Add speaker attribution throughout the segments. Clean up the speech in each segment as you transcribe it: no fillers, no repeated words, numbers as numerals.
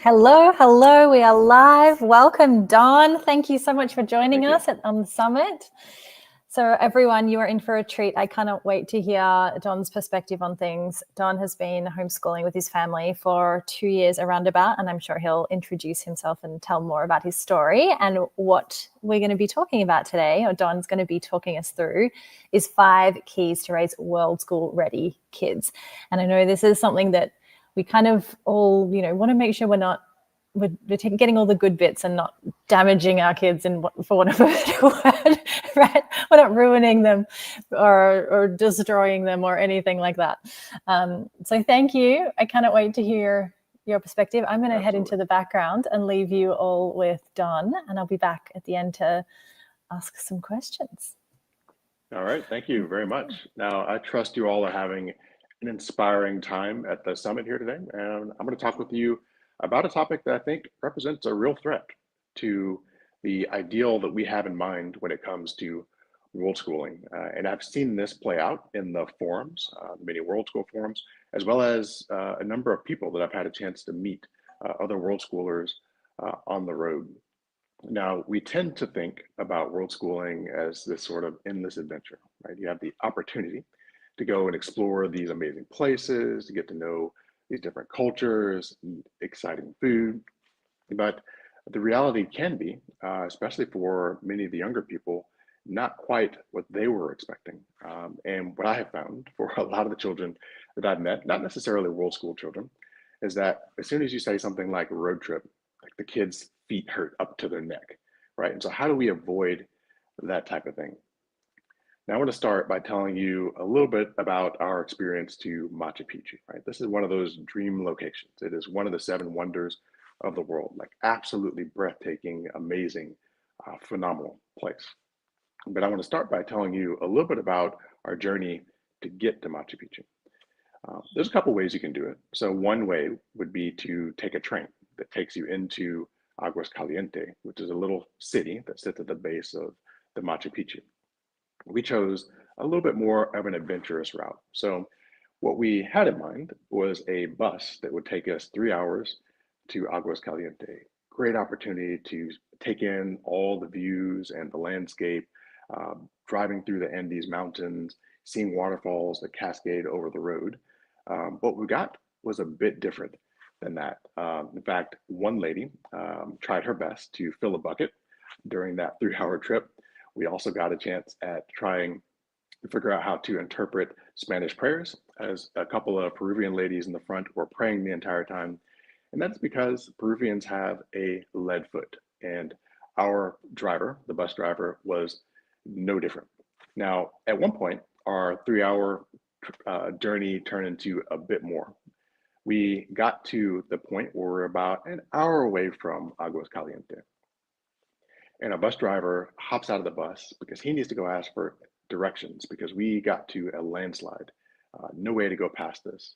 Speaker 1: Hello, hello, we are live. Welcome, Don. Thank you so much for joining us on the summit. So everyone, you are in for a treat. I cannot wait to hear Don's perspective on things. Don has been homeschooling with his family for 2 years around about, and I'm sure he'll introduce himself and tell more about his story. And what we're going to be talking about today, or Don's going to be talking us through, is 5 keys to raise Worldschool ready kids. And I know this is something that we kind of all, want to make sure we're getting all the good bits and not damaging our kids, for want of a better word, right? We're not ruining them or destroying them or anything like that. So thank you. I cannot wait to hear your perspective. I'm going to head into the background and leave you all with Don, and I'll be back at the end to ask some questions.
Speaker 2: All right, thank you very much. Now, I trust you all are having an inspiring time at the summit here today, and I'm going to talk with you about a topic that I think represents a real threat to the ideal that we have in mind when it comes to world schooling. And I've seen this play out in the forums, the many world school forums, as well as a number of people that I've had a chance to meet, other world schoolers on the road. Now, we tend to think about world schooling as this sort of endless adventure, right? You have the opportunity to go and explore these amazing places, to get to know these different cultures, eat exciting food. But the reality can be, especially for many of the younger people, not quite what they were expecting. And what I have found for a lot of the children that I've met, not necessarily world school children, is that as soon as you say something like road trip, like the kids' feet hurt up to their neck, right? And so how do we avoid that type of thing? Now I want to start by telling you a little bit about our experience to Machu Picchu, right? This is one of those dream locations. It is one of the 7 wonders of the world, like absolutely breathtaking, amazing, phenomenal place. But I want to start by telling you a little bit about our journey to get to Machu Picchu. There's a couple ways you can do it. So one way would be to take a train that takes you into Aguas Caliente, which is a little city that sits at the base of the Machu Picchu. We chose a little bit more of an adventurous route. So what we had in mind was a bus that would take us 3 hours to Aguas Caliente. Great opportunity to take in all the views and the landscape, driving through the Andes Mountains, seeing waterfalls that cascade over the road. What we got was a bit different than that. In fact, one lady tried her best to fill a bucket during that 3-hour trip. We also got a chance at trying to figure out how to interpret Spanish prayers, as a couple of Peruvian ladies in the front were praying the entire time. And that's because Peruvians have a lead foot, and our driver, the bus driver, was no different. Now, at one point, our 3-hour journey turned into a bit more. We got to the point where we're about an hour away from Aguas Caliente. And a bus driver hops out of the bus because he needs to go ask for directions because we got to a landslide. No way to go past this.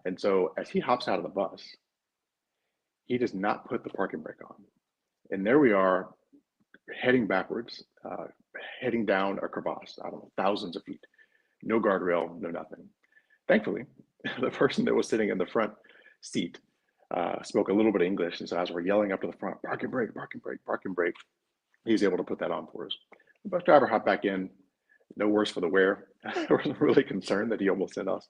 Speaker 2: And so as he hops out of the bus, he does not put the parking brake on. And there we are heading backwards, heading down a crevasse, I don't know, thousands of feet. No guardrail, no nothing. Thankfully, the person that was sitting in the front seat spoke a little bit of English. And so as we're yelling up to the front, parking brake, parking brake, parking brake, he's able to put that on for us. The bus driver hopped back in, no worse for the wear. I was really concerned that he almost sent us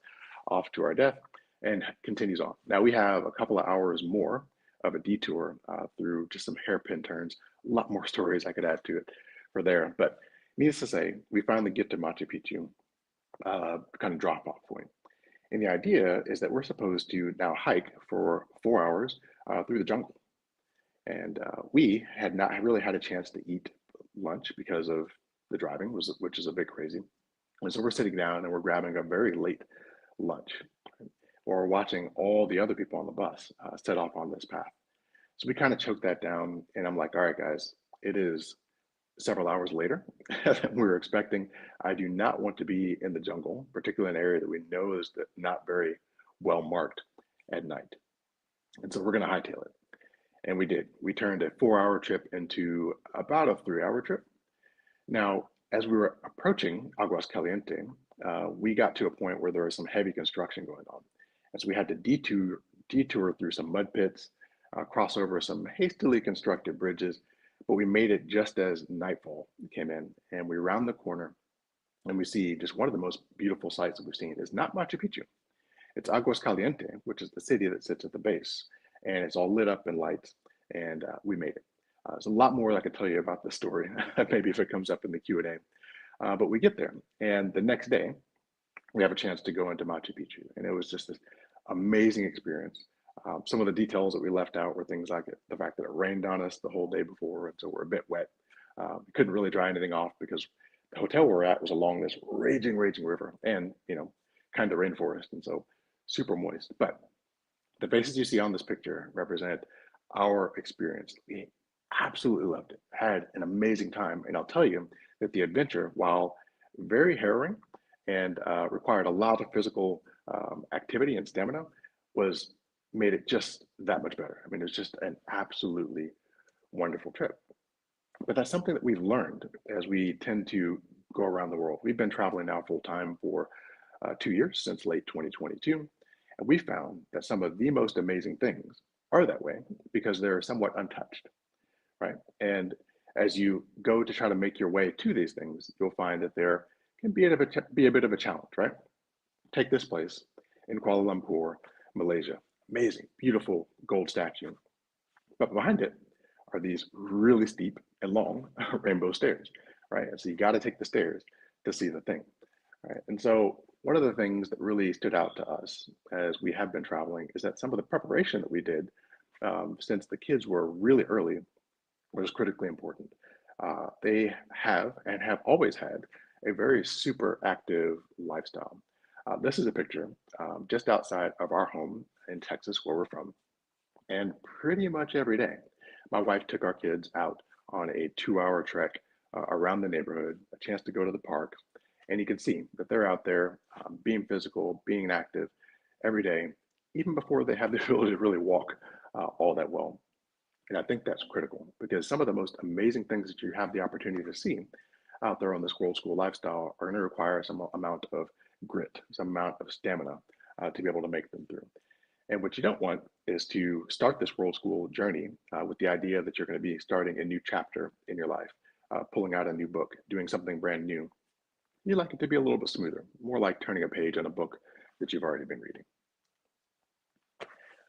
Speaker 2: off to our death, and continues on. Now we have a couple of hours more of a detour through just some hairpin turns. A lot more stories I could add to it for there. But needless to say, we finally get to Machu Picchu, kind of drop off point. And the idea is that we're supposed to now hike for 4 hours through the jungle. And we had not really had a chance to eat lunch because of the driving, which is a bit crazy. And so we're sitting down and we're grabbing a very late lunch, or we're watching all the other people on the bus set off on this path. So we kind of choked that down, and I'm like, all right, guys, it is several hours later than we were expecting. I do not want to be in the jungle, particularly in an area that we know is not very well marked at night. And so we're going to hightail it. And we did. We turned a 4-hour trip into about a 3-hour trip. Now, as we were approaching Aguas Caliente, we got to a point where there was some heavy construction going on. And so we had to detour through some mud pits, cross over some hastily constructed bridges, but we made it just as nightfall came in, and we round the corner and we see just one of the most beautiful sights that we've seen is not Machu Picchu. It's Aguas Caliente, which is the city that sits at the base, and it's all lit up in lights, and we made it. There's a lot more I could tell you about this story, maybe if it comes up in the Q&A. But we get there, and the next day, we have a chance to go into Machu Picchu, and it was just this amazing experience. Some of the details that we left out were things like the fact that it rained on us the whole day before, and so we're a bit wet. We couldn't really dry anything off because the hotel we're at was along this raging river, and kind of rainforest, and so super moist. But the faces you see on this picture represent our experience. We absolutely loved it, had an amazing time, and I'll tell you that the adventure, while very harrowing and required a lot of physical activity and stamina, was made it just that much better. I mean, it was just an absolutely wonderful trip. But that's something that we've learned as we tend to go around the world. We've been traveling now full time for 2 years, since late 2022. And we found that some of the most amazing things are that way because they're somewhat untouched, right? And as you go to try to make your way to these things, you'll find that there can be a bit of a challenge, right? Take this place in Kuala Lumpur, Malaysia. Amazing, beautiful gold statue. But behind it are these really steep and long rainbow stairs, right? And so you got to take the stairs to see the thing, right? And so one of the things that really stood out to us as we have been traveling is that some of the preparation that we did since the kids were really early was critically important. They have and have always had a very super active lifestyle. This is a picture just outside of our home in Texas, where we're from. And pretty much every day, my wife took our kids out on a 2-hour trek around the neighborhood, a chance to go to the park. And you can see that they're out there being physical, being active every day, even before they have the ability to really walk all that well. And I think that's critical because some of the most amazing things that you have the opportunity to see out there on this Worldschool lifestyle are going to require some amount of grit, some amount of stamina to be able to make them through. And what you don't want is to start this Worldschool journey with the idea that you're going to be starting a new chapter in your life, pulling out a new book, doing something brand new. You like it to be a little bit smoother, more like turning a page on a book that you've already been reading.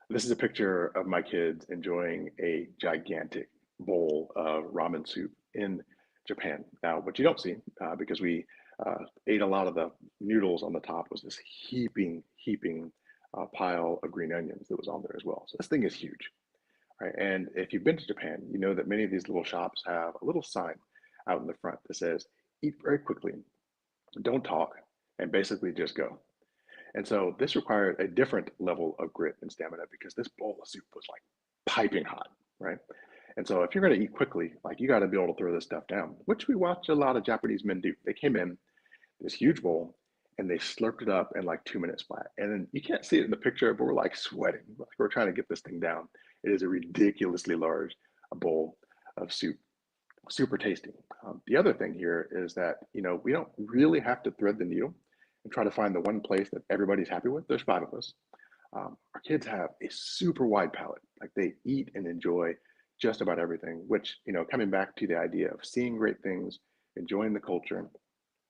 Speaker 2: This is a picture of my kids enjoying a gigantic bowl of ramen soup in Japan. Now, what you don't see, because we ate a lot of the noodles on the top, was this heaping pile of green onions that was on there as well. So this thing is huge, right? And if you've been to Japan, you know that many of these little shops have a little sign out in the front that says, eat very quickly, don't talk, and basically just go. And so this required a different level of grit and stamina because this bowl of soup was like piping hot, right? And so if you're going to eat quickly, like you got to be able to throw this stuff down, which we watch a lot of Japanese men do. They came in this huge bowl and they slurped it up in like 2 minutes flat. And then you can't see it in the picture, but we're like sweating. Like we're trying to get this thing down. It is a ridiculously large bowl of soup, super tasty. The other thing here is that, we don't really have to thread the needle and try to find the one place that everybody's happy with. There's 5 of us. Our kids have a super wide palate. Like they eat and enjoy just about everything, which, coming back to the idea of seeing great things, enjoying the culture,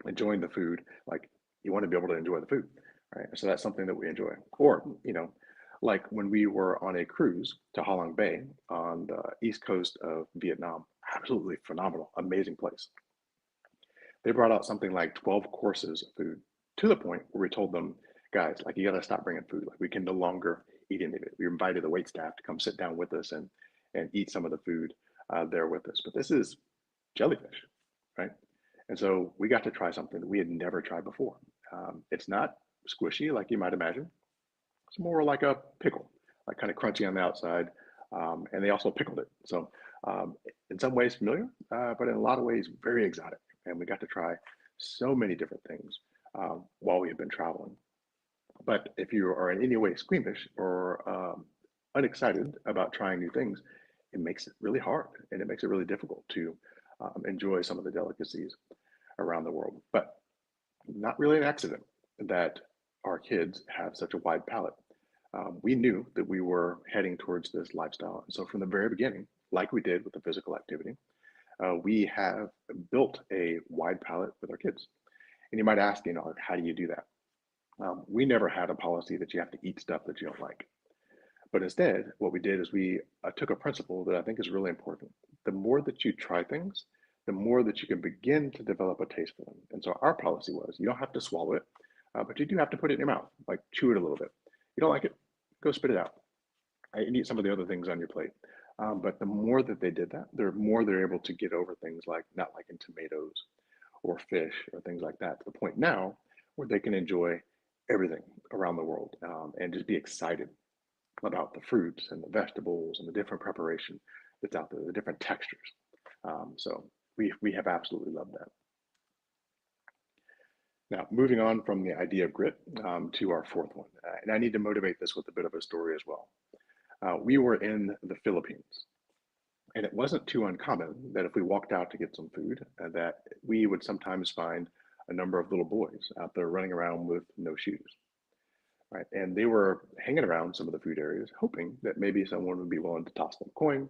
Speaker 2: enjoying the food, like you want to be able to enjoy the food, right? So that's something that we enjoy. Or, like when we were on a cruise to Ha Long Bay on the east coast of Vietnam, absolutely phenomenal, amazing place. They brought out something like 12 courses of food to the point where we told them, guys, like you got to stop bringing food. Like we can no longer eat any of it. We invited the wait staff to come sit down with us and eat some of the food there with us. But this is jellyfish, right? And so we got to try something that we had never tried before. It's not squishy like you might imagine. It's more like a pickle, like kind of crunchy on the outside. And they also pickled it. So in some ways familiar, but in a lot of ways very exotic. And we got to try so many different things while we have been traveling. But if you are in any way squeamish or unexcited about trying new things, it makes it really hard and it makes it really difficult to enjoy some of the delicacies around the world. But not really an accident that our kids have such a wide palate. we knew that we were heading towards this lifestyle. And so from the very beginning, like we did with the physical activity, we have built a wide palette with our kids. And you might ask, how do you do that? We never had a policy that you have to eat stuff that you don't like. But instead, what we did is we took a principle that I think is really important. The more that you try things, the more that you can begin to develop a taste for them. And so our policy was you don't have to swallow it, but you do have to put it in your mouth, like chew it a little bit. You don't like it, go spit it out. And eat some of the other things on your plate. But the more that they did that, the more they're able to get over things like not liking tomatoes or fish or things like that, to the point now where they can enjoy everything around the world and just be excited about the fruits and the vegetables and the different preparation that's out there, the different textures. So we have absolutely loved that. Now, moving on from the idea of grit to our fourth one, and I need to motivate this with a bit of a story as well. We were in the Philippines, and it wasn't too uncommon that if we walked out to get some food, that we would sometimes find a number of little boys out there running around with no shoes, right? And they were hanging around some of the food areas, hoping that maybe someone would be willing to toss them a coin,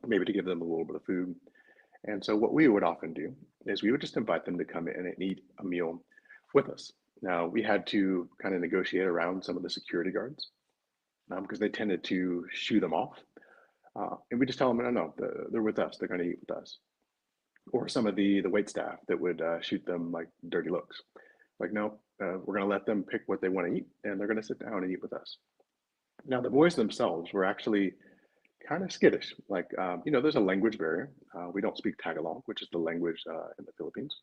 Speaker 2: maybe to give them a little bit of food. And so what we would often do is we would just invite them to come in and eat a meal with us. Now, we had to kind of negotiate around some of the security guards because they tended to shoo them off. And we just tell them, no, they're with us. They're going to eat with us. Or some of the wait staff that would shoot them like dirty looks. Like, no, we're going to let them pick what they want to eat, and they're going to sit down and eat with us. Now, the boys themselves were actually kind of skittish. Like, there's a language barrier. We don't speak Tagalog, which is the language in the Philippines.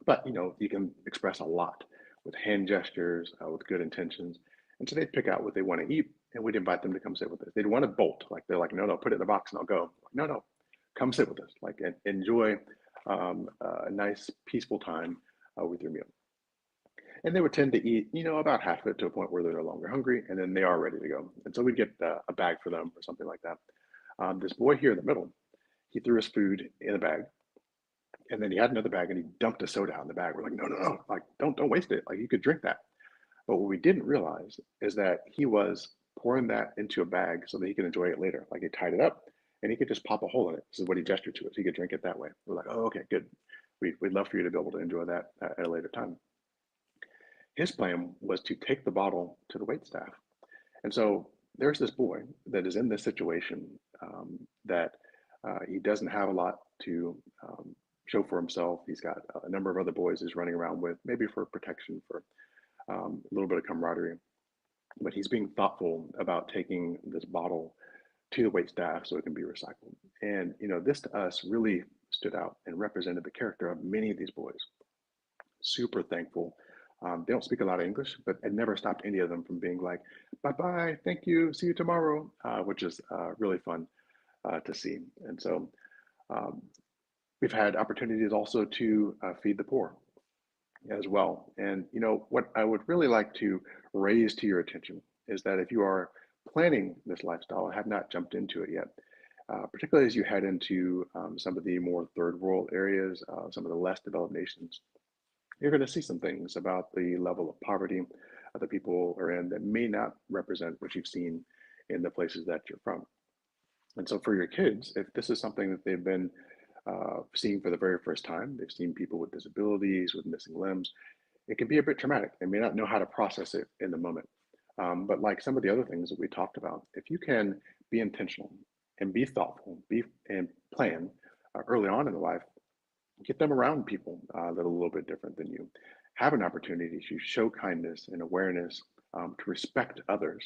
Speaker 2: But, you can express a lot with hand gestures, with good intentions. And so they'd pick out what they want to eat, and we'd invite them to come sit with us. They'd want to bolt. Like, they're like, no, put it in the box and I'll go. Like, no, come sit with us. Like, enjoy a nice, peaceful time with your meal. And they would tend to eat, about half of it to a point where they're no longer hungry, and then they are ready to go. And so we'd get a bag for them or something like that. This boy here in the middle, he threw his food in a bag, and then he had another bag, and he dumped a soda out in the bag. We're like, no, like don't waste it. Like, you could drink that. But what we didn't realize is that he was pouring that into a bag so that he could enjoy it later. Like, he tied it up, and he could just pop a hole in it. This is what he gestured to us. He could drink it that way. We're like, oh, okay, good. We'd love for you to be able to enjoy that at a later time. His plan was to take the bottle to the wait staff. And so there's this boy that is in this situation that he doesn't have a lot to show for himself. He's got a number of other boys he's running around with, maybe for protection, for a little bit of camaraderie. But he's being thoughtful about taking this bottle to the wait staff so it can be recycled. And, this to us really stood out and represented the character of many of these boys. Super thankful. They don't speak a lot of English, but it never stopped any of them from being like, bye-bye, thank you, see you tomorrow, which is really fun to see. And so we've had opportunities also to feed the poor as well. And, what I would really like to raise to your attention is that if you are planning this lifestyle and have not jumped into it yet, particularly as you head into some of the more third world areas, some of the less developed nations, you're going to see some things about the level of poverty that people are in that may not represent what you've seen in the places that you're from. And so for your kids, if this is something that they've been seeing for the very first time, they've seen people with disabilities, with missing limbs, it can be a bit traumatic. They may not know how to process it in the moment. But like some of the other things that we talked about, if you can be intentional and be thoughtful, and plan early on in the life, get them around people that are a little bit different than you. Have an opportunity to show kindness and awareness, to respect others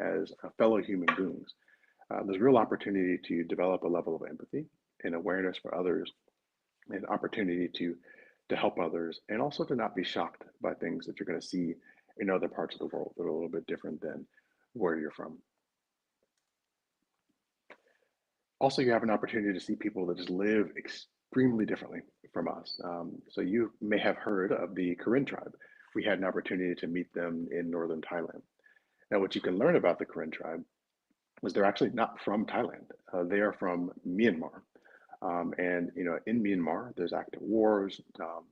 Speaker 2: as fellow human beings. There's real opportunity to develop a level of empathy and awareness for others, and opportunity to help others, and also to not be shocked by things that you're going to see in other parts of the world that are a little bit different than where you're from. Also, you have an opportunity to see people that just live extremely differently from us. So you may have heard of the Karen tribe. We had an opportunity to meet them in northern Thailand. Now, what you can learn about the Karen tribe is they're actually not from Thailand. They are from Myanmar. And in Myanmar, there's active wars.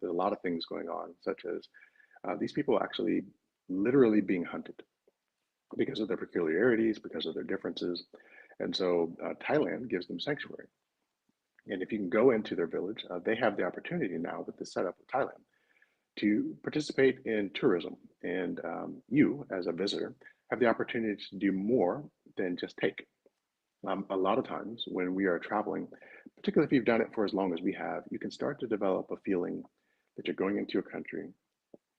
Speaker 2: There's a lot of things going on, such as these people actually literally being hunted. because of their peculiarities, because of their differences. And so Thailand gives them sanctuary. And if you can go into their village, they have the opportunity now with the setup of Thailand to participate in tourism. And you, as a visitor, have the opportunity to do more than just take. A lot of times when we are traveling, particularly if you've done it for as long as we have, you can start to develop a feeling that you're going into a country,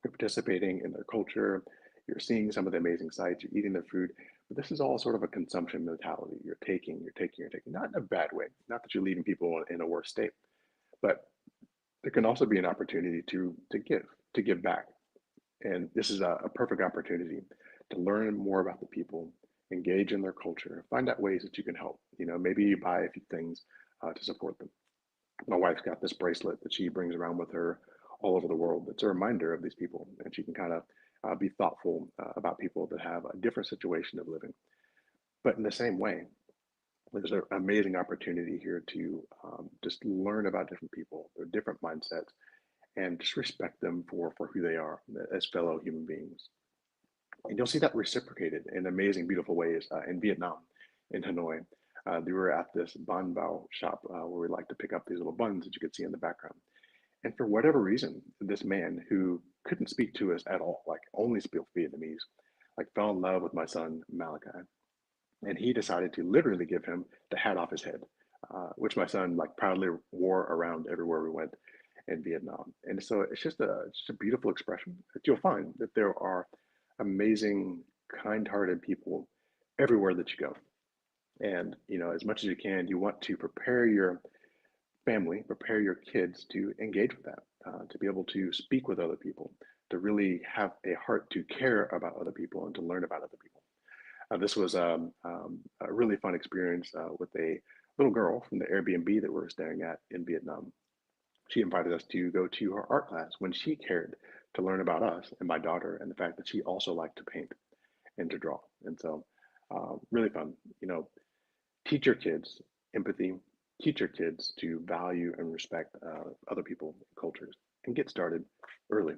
Speaker 2: you're participating in their culture, you're seeing some of the amazing sights, you're eating their food. But this is all sort of a consumption mentality. You're taking, not in a bad way, not that you're leaving people in a worse state, but there can also be an opportunity to give back. And this is a perfect opportunity to learn more about the people, engage in their culture, find out ways that you can help. Maybe you buy a few things to support them. My wife's got this bracelet that she brings around with her all over the world. It's a reminder of these people, and she can kind of be thoughtful about people that have a different situation of living. But in the same way, there's an amazing opportunity here to just learn about different people, their different mindsets, and just respect them for who they are as fellow human beings. And you'll see that reciprocated in amazing, beautiful ways in Vietnam, in Hanoi. We were at this bun bao shop where we like to pick up these little buns that you could see in the background. And for whatever reason, this man who couldn't speak to us at all, like only spoke Vietnamese, like fell in love with my son Malachi, and he decided to literally give him the hat off his head, which my son like proudly wore around everywhere we went in Vietnam. And so it's just a beautiful expression that you'll find that there are amazing, kind-hearted people everywhere that you go. And as much as you can, you want to prepare your family, prepare your kids to engage with that, to be able to speak with other people, to really have a heart to care about other people and to learn about other people. This was a really fun experience with a little girl from the Airbnb that we were staying at in Vietnam. She invited us to go to her art class when she cared to learn about us and my daughter and the fact that she also liked to paint and to draw. And so, really fun. Teach your kids empathy, teach your kids to value and respect other people, cultures, and get started early.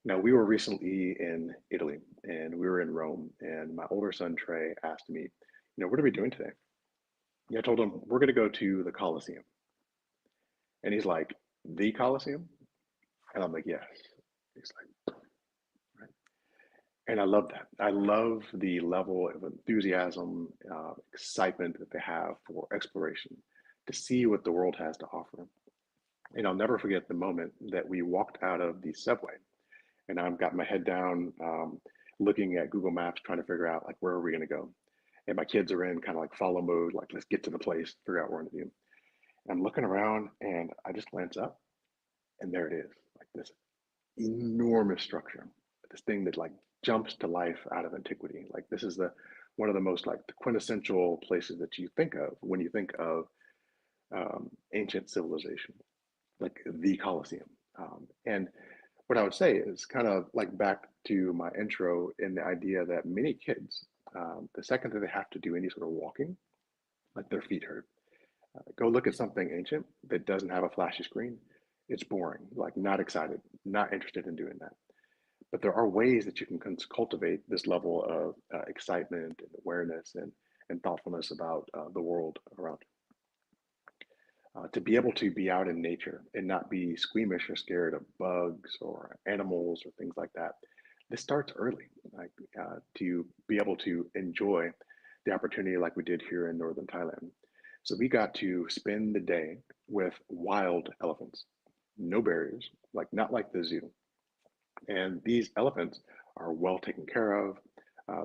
Speaker 2: Now, we were recently in Italy and we were in Rome, and my older son Trey asked me, what are we doing today? Yeah, I told him we're going to go to the Colosseum. And he's like, the Colosseum? And I'm like, yes. He's like, right. And I love that. I love the level of enthusiasm, excitement that they have for exploration, to see what the world has to offer. And I'll never forget the moment that we walked out of the subway, and I've got my head down, looking at Google Maps, trying to figure out like where are we going to go. And my kids are in kind of like follow mode, like let's get to the place, figure out what we're going to do. And I'm looking around, and I just glance up, and there it is, like this enormous structure, this thing that like jumps to life out of antiquity. Like this is the one of the most like the quintessential places that you think of when you think of ancient civilization, like the Colosseum. And what I would say is kind of like back to my intro in the idea that many kids, the second that they have to do any sort of walking, like their feet hurt. Go look at something ancient that doesn't have a flashy screen. It's boring, like not excited, not interested in doing that. But there are ways that you can cultivate this level of excitement and awareness and thoughtfulness about the world around you. To be able to be out in nature and not be squeamish or scared of bugs or animals or things like that. This starts early, like to be able to enjoy the opportunity like we did here in northern Thailand. So we got to spend the day with wild elephants, no barriers, like not like the zoo. And these elephants are well taken care of.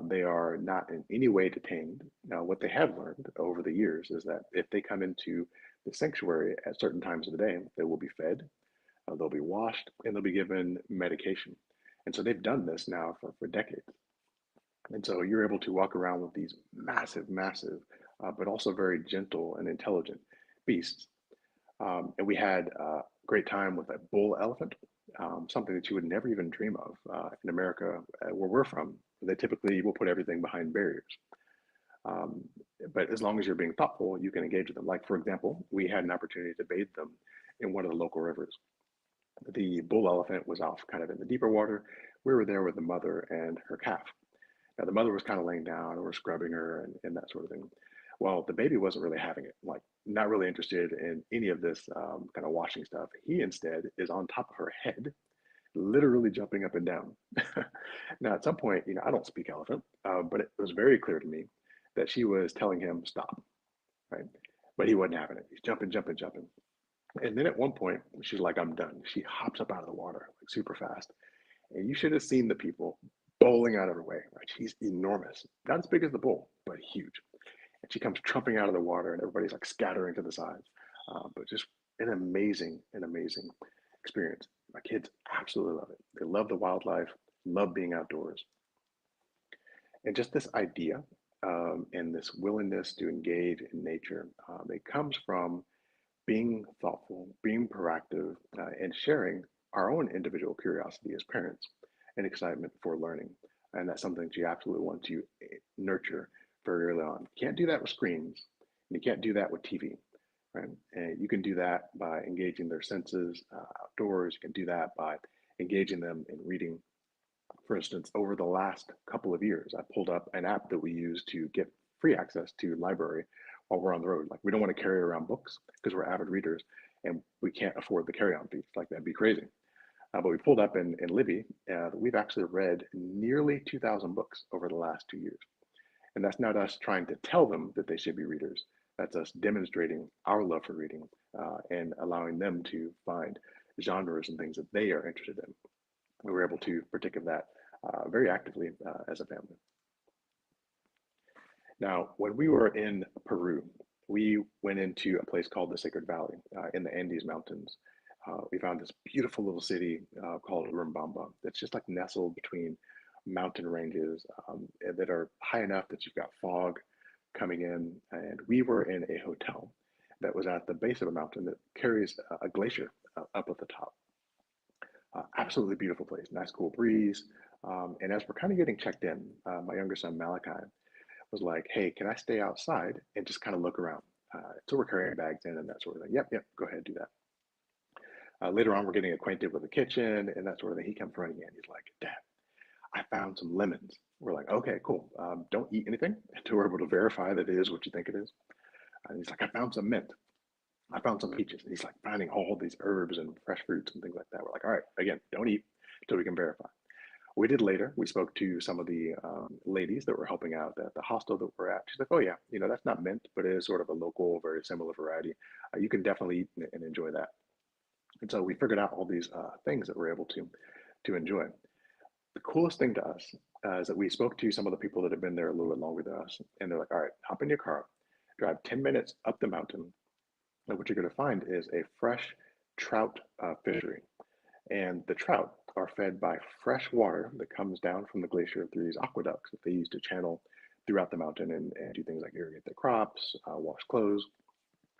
Speaker 2: They are not in any way detained. Now, what they have learned over the years is that if they come into the sanctuary at certain times of the day, they will be fed, they'll be washed, and they'll be given medication. And so they've done this now for decades. And so you're able to walk around with these massive, but also very gentle and intelligent beasts. And we had a great time with a bull elephant, something that you would never even dream of in America, where we're from. They typically will put everything behind barriers. Um, but as long as you're being thoughtful, you can engage with them. Like, for example, we had an opportunity to bathe them in one of the local rivers. The bull elephant was off kind of in the deeper water. we were there with the mother and her calf. Now, the mother was kind of laying down and we're scrubbing her and that sort of thing. Well, the baby wasn't really having it, like not really interested in any of this kind of washing stuff. He instead is on top of her head, literally jumping up and down. Now, at some point, I don't speak elephant, but it was very clear to me that she was telling him stop, right? But he wasn't having it. He's jumping, jumping, jumping. And then at one point, she's like, I'm done. She hops up out of the water like super fast. And you should have seen the people bowling out of her way, right? She's enormous, not as big as the bull, but huge. And she comes trumping out of the water, and everybody's like scattering to the sides. But just an amazing experience. My kids absolutely love it. They love the wildlife, love being outdoors, and just this idea and this willingness to engage in nature. It comes from being thoughtful, being proactive, and sharing our own individual curiosity as parents and excitement for learning. And that's something that you absolutely want to nurture very early on. You can't do that with screens, and you can't do that with TV, right? And you can do that by engaging their senses outdoors. You can do that by engaging them in reading. For instance, over the last couple of years, I pulled up an app that we use to get free access to library while we're on the road. Like we don't want to carry around books because we're avid readers and we can't afford the carry-on fees. Like that'd be crazy. But we pulled up in Libby. We've actually read nearly 2,000 books over the last 2 years. And that's not us trying to tell them that they should be readers. That's us demonstrating our love for reading and allowing them to find genres and things that they are interested in. We were able to partake of that very actively as a family. Now, when we were in Peru, we went into a place called the Sacred Valley in the Andes Mountains. We found this beautiful little city called Rumbamba that's just like nestled between mountain ranges that are high enough that you've got fog coming in. And we were in a hotel that was at the base of a mountain that carries a glacier up at the top. Absolutely beautiful place, nice cool breeze. And as we're kind of getting checked in, my younger son Malachi was like, "Hey, can I stay outside and just kind of look around?" So we're carrying bags in and that sort of thing. Yep, yep, go ahead, do that. Later on, we're getting acquainted with the kitchen and that sort of thing. He comes running in. He's like, "Dad, I found some lemons." We're like, "Okay, cool. Don't eat anything until we're able to verify that it is what you think it is." And he's like, "I found some mint. I found some peaches." And he's like finding all these herbs and fresh fruits and things like that. We're like, "All right, again, don't eat until we can verify." We did later. We spoke to some of the ladies that were helping out at the hostel that we're at. She's like, "Oh yeah, that's not mint, but it is sort of a local, very similar variety. You can definitely eat and enjoy that." And so we figured out all these things that we're able to enjoy. The coolest thing to us is that we spoke to some of the people that have been there a little bit longer than us, and they're like, "All right, hop in your car, drive 10 minutes up the mountain, and what you're going to find is a fresh trout fishery. And the trout are fed by fresh water that comes down from the glacier through these aqueducts that they use to channel throughout the mountain and do things like irrigate their crops, wash clothes,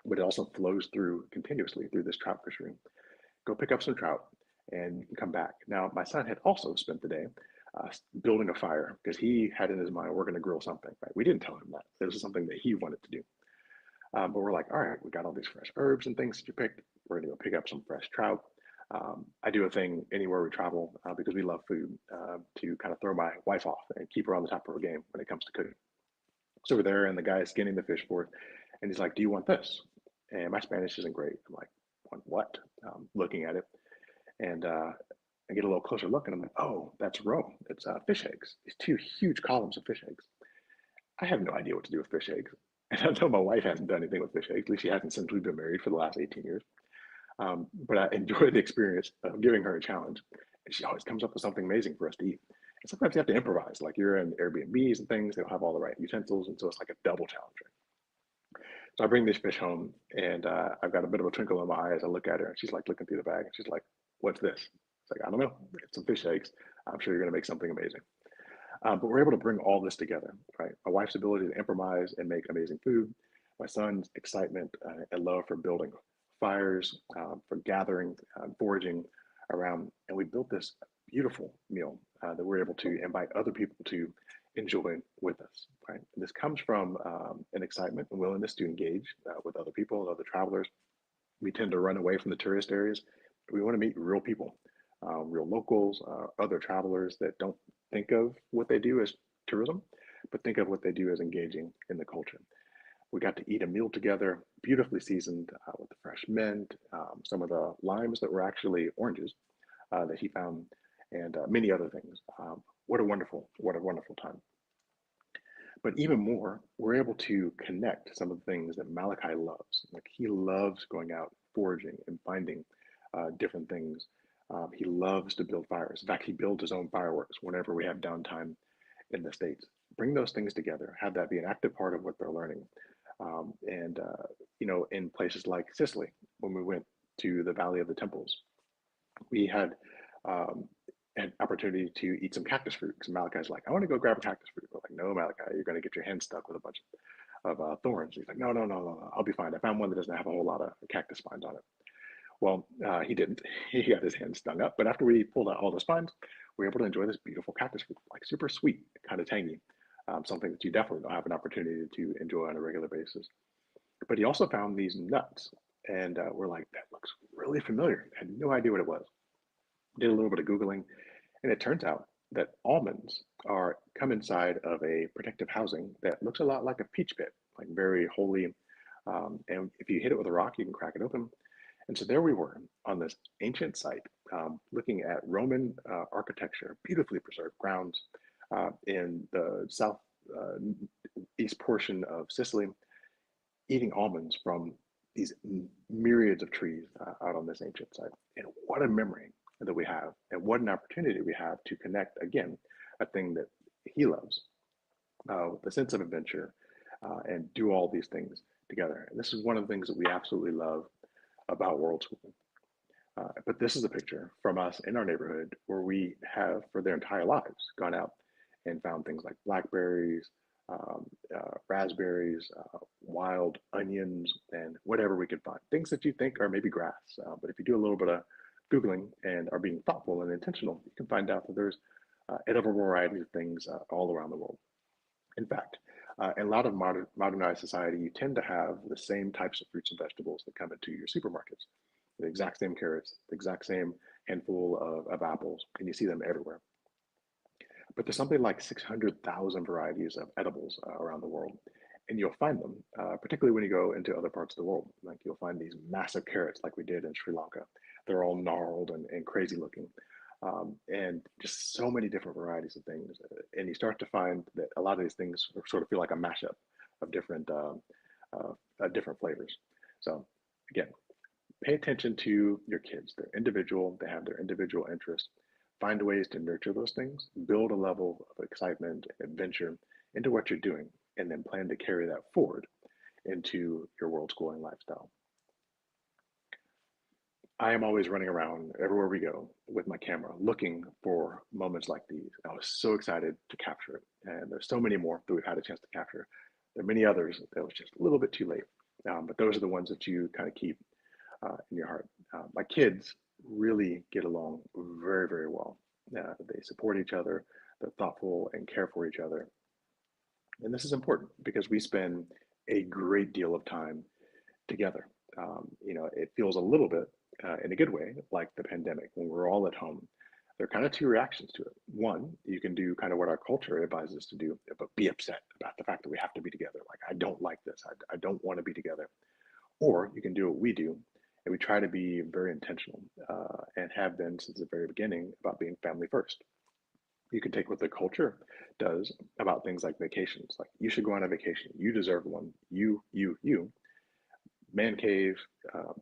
Speaker 2: but it also flows through continuously through this trout fishery. Go pick up some trout and you can come back." Now, my son had also spent the day building a fire because he had in his mind, we're going to grill something, right? We didn't tell him that. This was something that he wanted to do. But we're like, "All right, we got all these fresh herbs and things that you picked. We're going to go pick up some fresh trout." I do a thing anywhere we travel because we love food to kind of throw my wife off and keep her on the top of her game when it comes to cooking. So we're there and the guy is skinning the fish for us. And he's like, "Do you want this?" And my Spanish isn't great. I'm like, "Want what?" Looking at it. And I get a little closer look and I'm like, "Oh, that's roe. It's fish eggs. These two huge columns of fish eggs." I have no idea what to do with fish eggs. And I know my wife hasn't done anything with fish eggs. At least she hasn't since we've been married for the last 18 years. But I enjoy the experience of giving her a challenge. And she always comes up with something amazing for us to eat. And sometimes you have to improvise, like you're in Airbnbs and things, they don't have all the right utensils. And so it's like a double challenge. So I bring this fish home and I've got a bit of a twinkle in my eye as I look at her. And she's like looking through the bag and she's like, "What's this?" It's like, "I don't know. It's some fish eggs. I'm sure you're going to make something amazing." But we're able to bring all this together, right? My wife's ability to improvise and make amazing food, my son's excitement and love for building fires, for gathering, foraging around, and we built this beautiful meal that we're able to invite other people to enjoy with us, right? And this comes from an excitement and willingness to engage with other people and other travelers. We tend to run away from the tourist areas. We want to meet real people real locals, other travelers that don't think of what they do as tourism, but think of what they do as engaging in the culture. We got to eat a meal together, beautifully seasoned with the fresh mint, some of the limes that were actually oranges that he found, and many other things. What a wonderful time. But even more, we're able to connect some of the things that Malachi loves. Like he loves going out foraging and finding different things. He loves to build fires. In fact, he builds his own fireworks whenever we have downtime in the States. Bring those things together, have that be an active part of what they're learning. In places like Sicily, when we went to the Valley of the Temples, we had um, an opportunity to eat some cactus fruit. Because Malachi's like, I want to go grab a cactus fruit. We're like, no, Malachi, you're going to get your hand stuck with a bunch of thorns. He's like, no, no, no, no, no, I'll be fine. I found one that doesn't have a whole lot of cactus spines on it. Well, he didn't. He got his hand stung up. But after we pulled out all the spines, we were able to enjoy this beautiful cactus fruit, like super sweet, kind of tangy, something that you definitely don't have an opportunity to enjoy on a regular basis. But he also found these nuts, and we're like, that looks really familiar. I had no idea what it was. Did a little bit of Googling, and it turns out that almonds are come inside of a protective housing that looks a lot like a peach pit, like very holy. And if you hit it with a rock, you can crack it open. And so there we were on this ancient site, looking at Roman architecture, beautifully preserved grounds in the south east portion of Sicily, eating almonds from these myriads of trees out on this ancient site. And what a memory that we have, and what an opportunity we have to connect again, a thing that he loves, with a sense of adventure, and do all these things together. And this is one of the things that we absolutely love about Worldschool. But this is a picture from us in our neighborhood where we have, for their entire lives, gone out and found things like blackberries, raspberries, wild onions, and whatever we could find. Things that you think are maybe grass. But if you do a little bit of Googling and are being thoughtful and intentional, you can find out that there's edible varieties of things all around the world. In fact, in a lot of modernized society, you tend to have the same types of fruits and vegetables that come into your supermarkets. The exact same carrots, the exact same handful of apples, and you see them everywhere. But there's something like 600,000 varieties of edibles around the world. And you'll find them, particularly when you go into other parts of the world. Like you'll find these massive carrots like we did in Sri Lanka. They're all gnarled and crazy looking. And just so many different varieties of things. And you start to find that a lot of these things sort of feel like a mashup of different flavors. So again, pay attention to your kids. They're individual, they have their individual interests. Find ways to nurture those things, build a level of excitement and adventure into what you're doing, and then plan to carry that forward into your world schooling lifestyle. I am always running around everywhere we go with my camera looking for moments like these. I was so excited to capture it. And there's so many more that we've had a chance to capture. There are many others that was just a little bit too late. But those are the ones that you kind of keep in your heart. My kids really get along very, very well. They support each other, they're thoughtful and care for each other. And this is important because we spend a great deal of time together. It feels a little bit, in a good way, like the pandemic when we're all at home. There are kind of two reactions to it. One, you can do kind of what our culture advises us to do, but be upset about the fact that we have to be together. Like, I don't like this. I don't want to be together. Or you can do what we do, and we try to be very intentional and have been since the very beginning about being family first. You can take what the culture does about things like vacations. Like, you should go on a vacation. You deserve one. You man cave,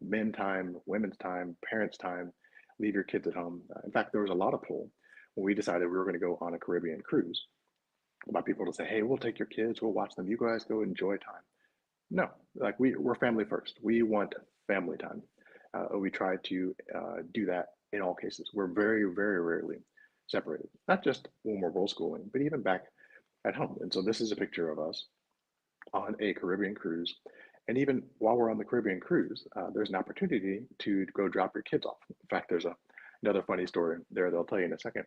Speaker 2: men time, women's time, parents time, leave your kids at home. In fact, there was a lot of pull when we decided we were going to go on a Caribbean cruise about people to say, hey, we'll take your kids, we'll watch them, you guys go enjoy time. No, like we're family first. We want family time. We try to do that in all cases. We're very, very rarely separated, not just when we're world schooling, but even back at home. And so this is a picture of us on a Caribbean cruise. And even while we're on the Caribbean cruise, there's an opportunity to go drop your kids off. In fact, there's another funny story there that I'll tell you in a second.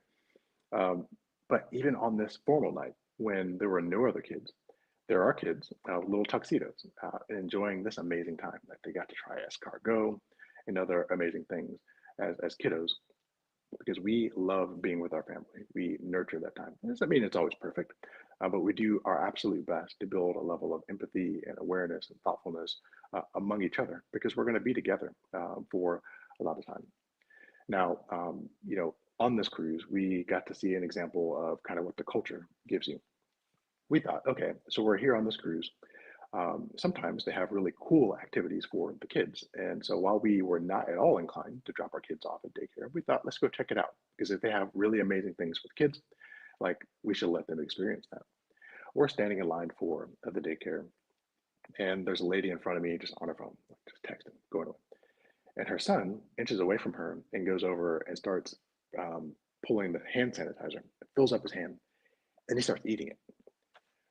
Speaker 2: But even on this formal night, when there were no other kids, there are kids, little tuxedos, enjoying this amazing time. Like, they got to try escargot and other amazing things as kiddos. because we love being with our family. We nurture that time. It doesn't mean it's always perfect, but we do our absolute best to build a level of empathy and awareness and thoughtfulness among each other because we're going to be together for a lot of time. Now, on this cruise, we got to see an example of kind of what the culture gives you. We thought, okay, so we're here on this cruise. Sometimes they have really cool activities for the kids. And so while we were not at all inclined to drop our kids off at daycare, we thought, let's go check it out. Because if they have really amazing things for the kids, like we should let them experience that. We're standing in line for the daycare, and there's a lady in front of me just on her phone, just texting, going away. And her son inches away from her and goes over and starts pulling the hand sanitizer, fills up his hand, and he starts eating it,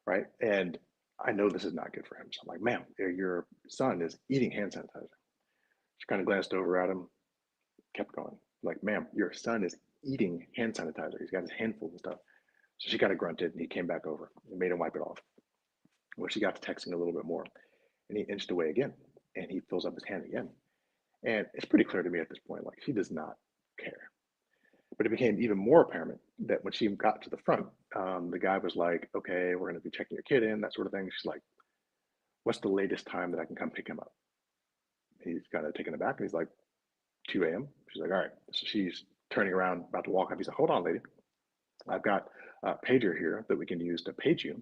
Speaker 2: right? And I know this is not good for him. So I'm like, ma'am, your son is eating hand sanitizer. She kind of glanced over at him, kept going. I'm like, ma'am, your son is eating hand sanitizer. He's got his handful of stuff. So she kind of grunted and he came back over and made him wipe it off. Well, she got to texting a little bit more and he inched away again and he fills up his hand again. And it's pretty clear to me at this point, like she does not care. But it became even more apparent that when she got to the front, the guy was like, okay, we're going to be checking your kid in, that sort of thing. She's like, what's the latest time that I can come pick him up? He's kind of taken aback and he's like, 2 a.m. She's like, all right. So she's turning around, about to walk up. He's like, hold on, lady. I've got a pager here that we can use to page you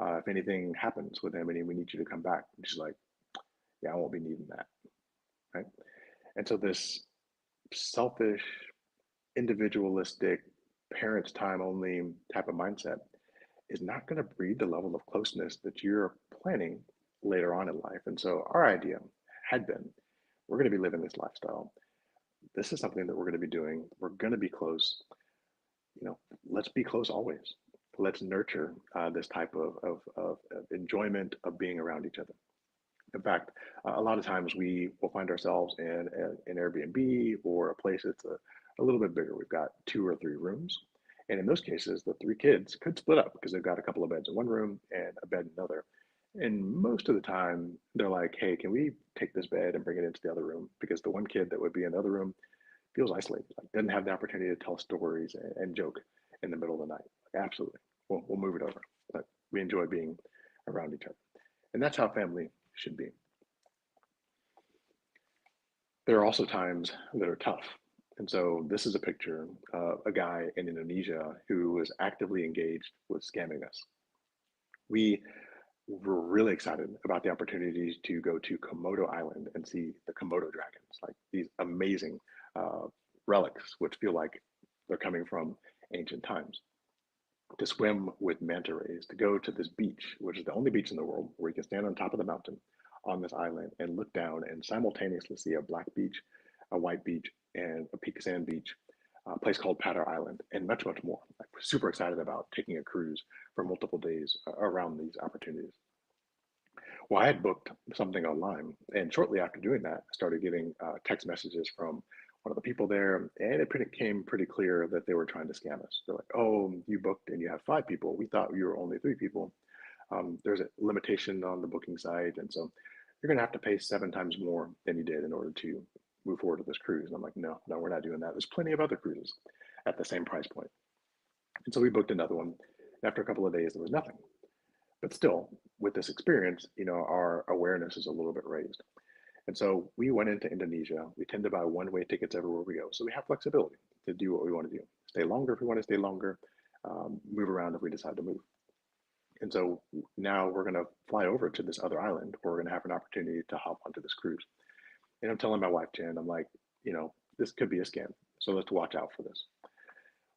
Speaker 2: if anything happens with him and we need you to come back. And she's like, yeah, I won't be needing that. Right. And so this selfish, individualistic, parents time only type of mindset is not going to breed the level of closeness that you're planning later on in life. And so our idea had been, we're going to be living this lifestyle. This is something that we're going to be doing. We're going to be close. Let's be close always. Let's nurture this type of enjoyment of being around each other. In fact, a lot of times we will find ourselves in an Airbnb or a place that's a little bit bigger. We've got 2 or 3 rooms. And in those cases, the 3 kids could split up because they've got a couple of beds in one room and a bed in another. And most of the time, they're like, hey, can we take this bed and bring it into the other room? Because the one kid that would be in the other room feels isolated, like doesn't have the opportunity to tell stories and joke in the middle of the night. Like, absolutely, we'll move it over. But we enjoy being around each other. And that's how family should be. There are also times that are tough. And so this is a picture of a guy in Indonesia who was actively engaged with scamming us. We were really excited about the opportunities to go to Komodo Island and see the Komodo dragons, like these amazing relics, which feel like they're coming from ancient times. To swim with manta rays, to go to this beach, which is the only beach in the world where you can stand on top of the mountain on this island and look down and simultaneously see a black beach, a white beach, and a peak sand beach, a place called Patter Island, and much, much more. I'm super excited about taking a cruise for multiple days around these opportunities. Well, I had booked something online, and shortly after doing that, I started getting text messages from one of the people there, and it became pretty clear that they were trying to scam us. They're like, "Oh, you booked and you have 5 people. We thought you were only 3 people. There's a limitation on the booking site, and so you're going to have to pay 7 times more than you did in order to move forward with this cruise." And I'm like, "No, no, we're not doing that. There's plenty of other cruises at the same price point." And so we booked another one. After a couple of days, there was nothing. But still, with this experience, our awareness is a little bit raised. And so we went into Indonesia. We tend to buy one-way tickets everywhere we go. So we have flexibility to do what we want to do. Stay longer if we want to stay longer, move around if we decide to move. And so now we're going to fly over to this other island where we're going to have an opportunity to hop onto this cruise. And I'm telling my wife, Jen, I'm like, this could be a scam. So let's watch out for this.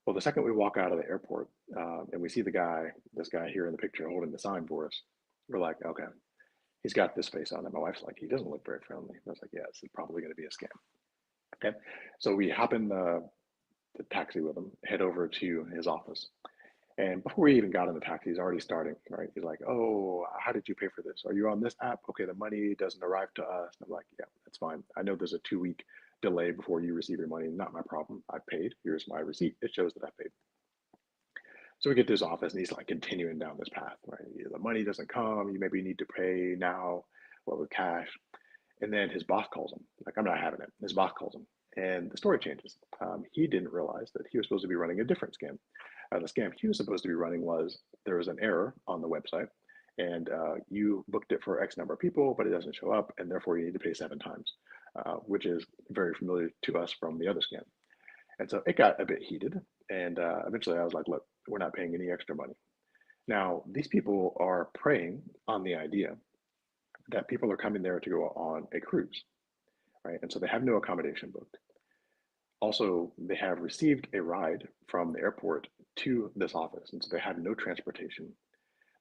Speaker 2: Well, the second we walk out of the airport and we see this guy here in the picture holding the sign for us, we're like, okay, he's got this face on it. My wife's like, he doesn't look very friendly. I was like, yeah, it's probably going to be a scam. Okay. So we hop in the taxi with him, head over to his office. And before we even got in the taxi, he's already starting, right? He's like, oh, how did you pay for this? Are you on this app? Okay, the money doesn't arrive to us. And I'm like, yeah, that's fine. I know there's a 2-week delay before you receive your money. Not my problem. I paid. Here's my receipt. It shows that I paid. So we get to his office and he's like continuing down this path, right? The money doesn't come. You maybe need to pay now, with cash. And then his boss calls him. Like, I'm not having it. His boss calls him And the story changes. He didn't realize that he was supposed to be running a different scam. The scam he was supposed to be running was there was an error on the website, and you booked it for X number of people, but it doesn't show up, and therefore you need to pay 7 times, which is very familiar to us from the other scam. And so it got a bit heated, and eventually I was like, look, we're not paying any extra money. Now, these people are preying on the idea that people are coming there to go on a cruise, right? And so they have no accommodation booked. Also, they have received a ride from the airport to this office, and so they have no transportation.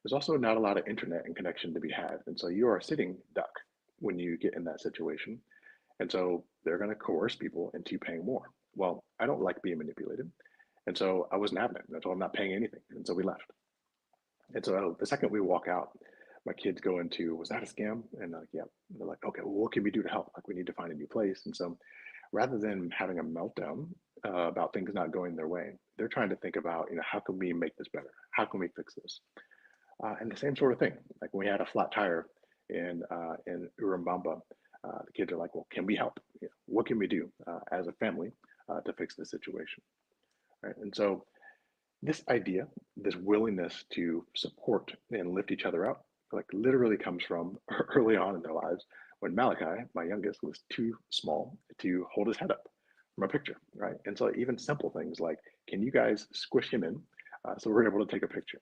Speaker 2: There's also not a lot of internet and connection to be had, and so you are sitting duck when you get in that situation. And so they're going to coerce people into paying more. Well, I don't like being manipulated, and so I wasn't having it. I told them I'm not paying anything, and so we left. And so the second we walk out, my kids go into, was that a scam? And they're like, yeah. And they're like, okay, well, what can we do to help? Like, we need to find a new place. And so rather than having a meltdown about things not going their way, they're trying to think about, how can we make this better? How can we fix this? And the same sort of thing. Like when we had a flat tire in Urubamba, the kids are like, well, can we help? What can we do as a family to fix the situation? Right? And so this idea, this willingness to support and lift each other up, like literally comes from early on in their lives when Malachi, my youngest, was too small to hold his head up from a picture, right? And so even simple things like, can you guys squish him in so we're able to take a picture,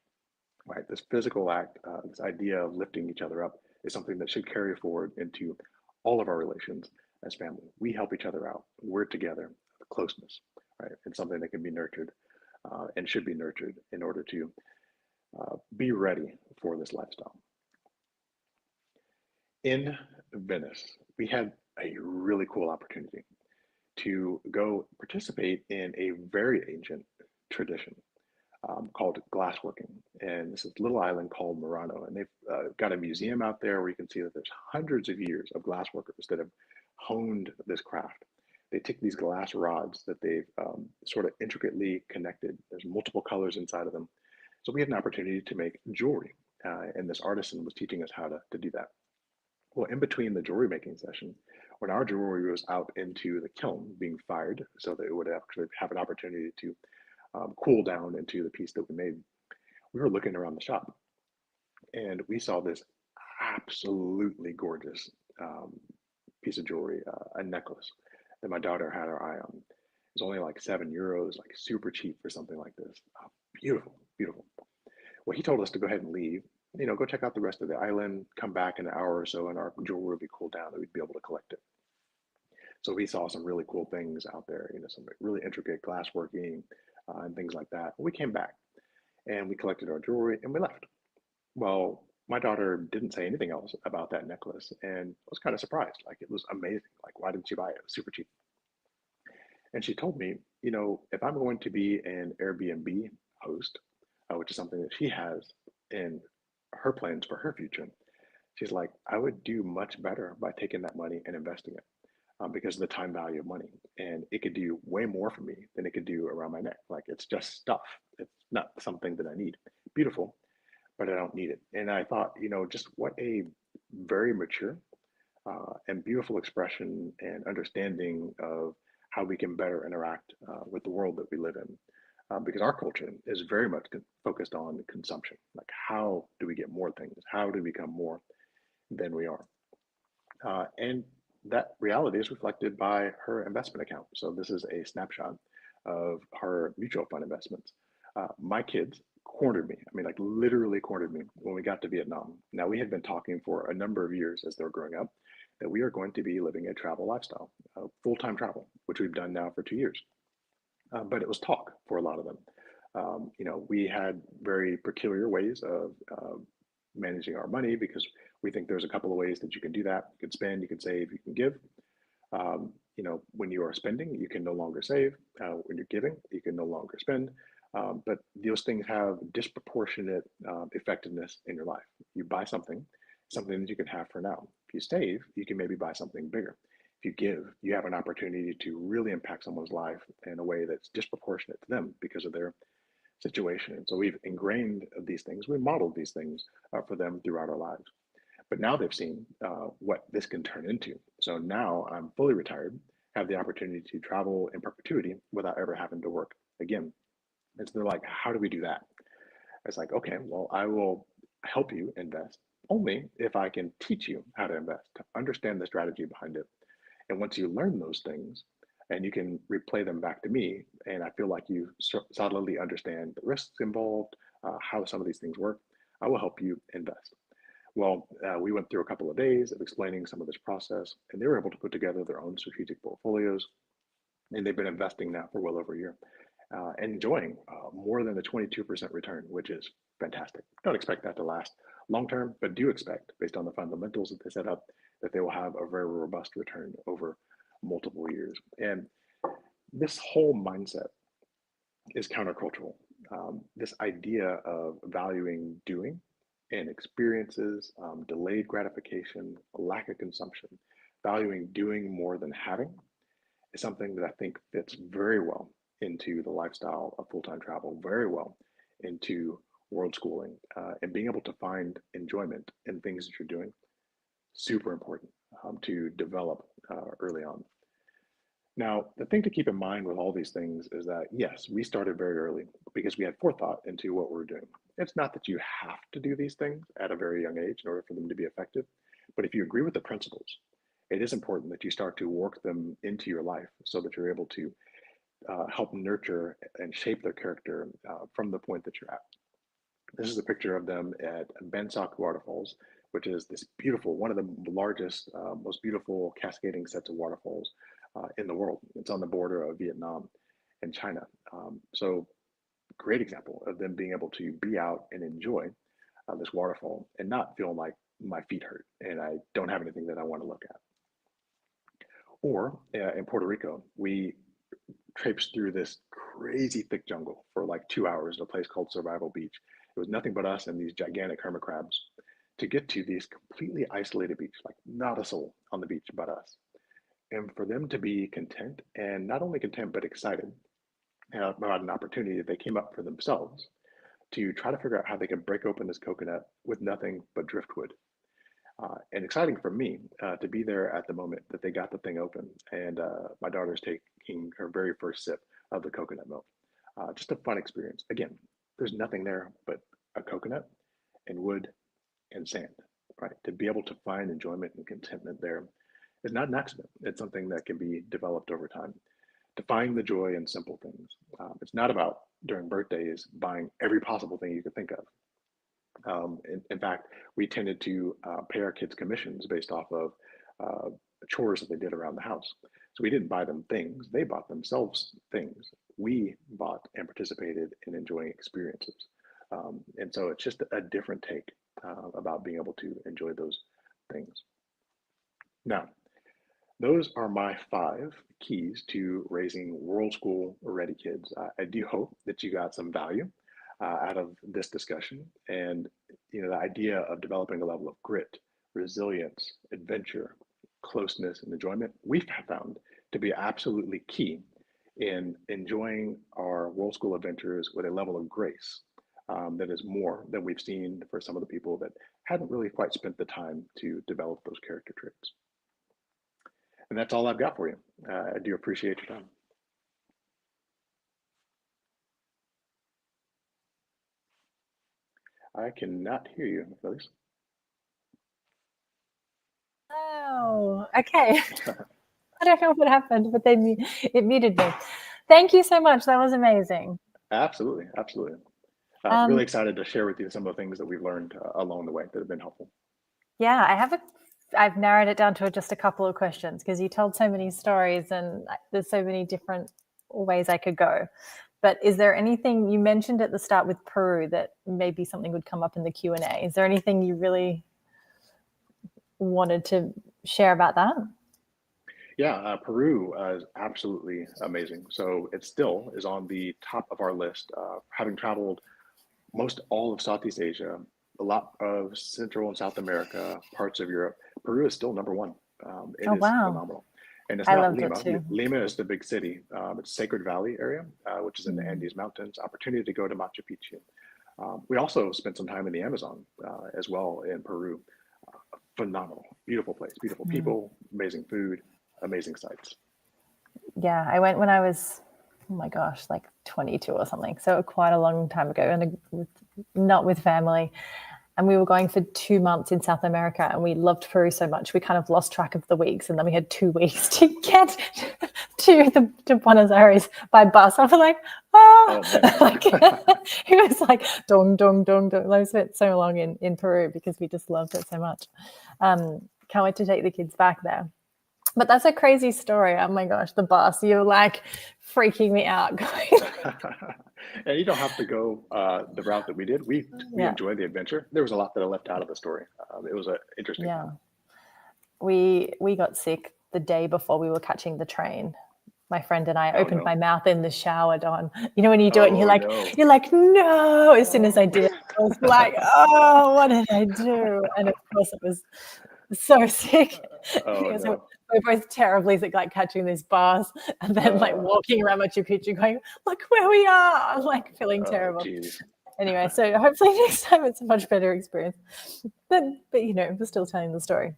Speaker 2: right? This physical act, this idea of lifting each other up is something that should carry forward into all of our relations as family. We help each other out. We're together, closeness, right? It's something that can be nurtured and should be nurtured in order to be ready for this lifestyle. In Venice, we had a really cool opportunity to go participate in a very ancient tradition called glassworking. And this is a little island called Murano. And they've got a museum out there where you can see that there's hundreds of years of glassworkers that have honed this craft. They take these glass rods that they've sort of intricately connected. There's multiple colors inside of them. So we had an opportunity to make jewelry. And this artisan was teaching us how to do that. Well, in between the jewelry making session, when our jewelry was out into the kiln being fired so that it would actually have an opportunity to cool down into the piece that we made, we were looking around the shop and we saw this absolutely gorgeous piece of jewelry, a necklace that my daughter had her eye on. It was only like €7, like super cheap for something like this. Beautiful, beautiful. Well, he told us to go ahead and leave, go check out the rest of the island, come back in an hour or so, and our jewelry would be cooled down and we'd be able to collect it. So we saw some really cool things out there, some really intricate glass working and things like that. We came back and we collected our jewelry and we left. Well, my daughter didn't say anything else about that necklace and I was kind of surprised. Like it was amazing. Like, why didn't she buy it? It was super cheap. And she told me, if I'm going to be an Airbnb host, which is something that she has in her plans for her future, she's like, I would do much better by taking that money and investing it because of the time value of money. And it could do way more for me than it could do around my neck. Like it's just stuff. It's not something that I need. Beautiful, but I don't need it. And I thought, just what a very mature and beautiful expression and understanding of how we can better interact with the world that we live in. Because our culture is very much focused on consumption. Like, how do we get more things? How do we become more than we are? And that reality is reflected by her investment account. So this is a snapshot of her mutual fund investments. My kids cornered me. I mean, like literally cornered me when we got to Vietnam. Now, we had been talking for a number of years as they were growing up that we are going to be living a travel lifestyle, full-time travel, which we've done now for 2 years. But it was talk for a lot of them. We had very peculiar ways of managing our money because we think there's a couple of ways that you can do that. You can spend, you can save, you can give. When you are spending, you can no longer save. When you're giving, you can no longer spend. But those things have disproportionate effectiveness in your life. You buy something that you can have for now. If you save, you can maybe buy something bigger. If you give, you have an opportunity to really impact someone's life in a way that's disproportionate to them because of their situation. And so we've ingrained these things, we modeled these things for them throughout our lives. But now they've seen what this can turn into. So now I'm fully retired, have the opportunity to travel in perpetuity without ever having to work again. And so they're like, how do we do that? It's like, okay, well, I will help you invest only if I can teach you how to invest, to understand the strategy behind it. And once you learn those things and you can replay them back to me, and I feel like you solidly understand the risks involved, how some of these things work, I will help you invest. Well, we went through a couple of days of explaining some of this process, and they were able to put together their own strategic portfolios, and they've been investing now for well over a year, and enjoying more than a 22% return, which is fantastic. Don't expect that to last long term, but do expect, based on the fundamentals that they set up, that they will have a very robust return over multiple years. And this whole mindset is countercultural. This idea of valuing doing and experiences, delayed gratification, lack of consumption, valuing doing more than having is something that I think fits very well into the lifestyle of full-time travel, very well into world schooling, and being able to find enjoyment in things that you're doing, super important to develop early on. Now, the thing to keep in mind with all these things is that, yes, we started very early because we had forethought into what we're doing. It's not that you have to do these things at a very young age in order for them to be effective, but if you agree with the principles, it is important that you start to work them into your life so that you're able to help nurture and shape their character from the point that you're at. This is a picture of them at Bensock Waterfalls, which is this beautiful, one of the largest, most beautiful cascading sets of waterfalls in the world. It's on the border of Vietnam and China. So great example of them being able to be out and enjoy this waterfall and not feel like my feet hurt and I don't have anything that I want to look at. Or in Puerto Rico, we traipsed through this crazy thick jungle for like 2 hours at a place called Survival Beach. It was nothing but us and these gigantic hermit crabs to get to these completely isolated beach, like not a soul on the beach but us. And for them to be content, and not only content, but excited about an opportunity that they came up for themselves to try to figure out how they could break open this coconut with nothing but driftwood. And exciting for me to be there at the moment that they got the thing open, and my daughter's taking her very first sip of the coconut milk. Just a fun experience. Again, there's nothing there but a coconut and wood and sand, right? To be able to find enjoyment and contentment there is not an accident. It's something that can be developed over time. To find the joy in simple things. It's not about during birthdays buying every possible thing you could think of. In fact, we tended to pay our kids commissions based off of uh, chores that they did around the house. So we didn't buy them things, they bought themselves things. We bought and participated in enjoying experiences. And so it's just a different take about being able to enjoy those things. Now, those are my 5 keys to raising world school ready kids. I do hope that you got some value out of this discussion, and the idea of developing a level of grit, resilience, adventure, closeness, and enjoyment we've found to be absolutely key in enjoying our world school adventures with a level of grace that is more than we've seen for some of the people that hadn't really quite spent the time to develop those character traits. And that's all I've got for you. I do appreciate your time. I cannot hear you, Phyllis.
Speaker 1: Oh, okay. I don't know what happened, but it muted me. Thank you so much. That was amazing.
Speaker 2: Absolutely, absolutely. Really excited to share with you some of the things that we've learned along the way that have been helpful.
Speaker 1: Yeah, I've narrowed it down to just a couple of questions because you told so many stories and there's so many different ways I could go. But is there anything you mentioned at the start with Peru that maybe something would come up in the Q&A? Is there anything you really wanted to share about that?
Speaker 2: Yeah, Peru is absolutely amazing. So it still is on the top of our list. Having traveled most all of Southeast Asia, a lot of Central and South America, parts of Europe, Peru is still number one. It is
Speaker 1: wow.
Speaker 2: phenomenal. And it's
Speaker 1: I
Speaker 2: not
Speaker 1: loved it
Speaker 2: Lima.
Speaker 1: too.
Speaker 2: Lima is the big city. It's Sacred Valley area, which is in the Andes Mountains. Opportunity to go to Machu Picchu. We also spent some time in the Amazon as well in Peru. Phenomenal, beautiful place, beautiful people, amazing food, amazing sights.
Speaker 1: Yeah, I went when I was, oh my gosh, like 22 or something. So quite a long time ago, and not with family. And we were going for 2 months in South America, and we loved Peru so much we kind of lost track of the weeks, and then we had 2 weeks to get to Buenos Aires by bus. I was like, like, it was like dong dong dong dong. I spent so long in Peru because we just loved it so much. Can't wait to take the kids back there. But that's a crazy story. Oh my gosh, the bus! You're like freaking me out.
Speaker 2: And you don't have to go the route that we did. We
Speaker 1: Yeah.
Speaker 2: enjoyed the adventure. There was a lot that I left out of the story. It was an interesting
Speaker 1: Yeah.
Speaker 2: time.
Speaker 1: We got sick the day before we were catching the train. My friend and I opened my mouth in the shower, Don. You know when you do it and you're like, no. As soon as I did it, I was like, oh, what did I do? And of course it was so sick. Because we're both terribly sick, like catching this bus and then like walking around Machu Picchu going, look where we are. I'm like feeling terrible.
Speaker 2: Geez.
Speaker 1: Anyway, so hopefully next time it's a much better experience. But you know, we're still telling the story.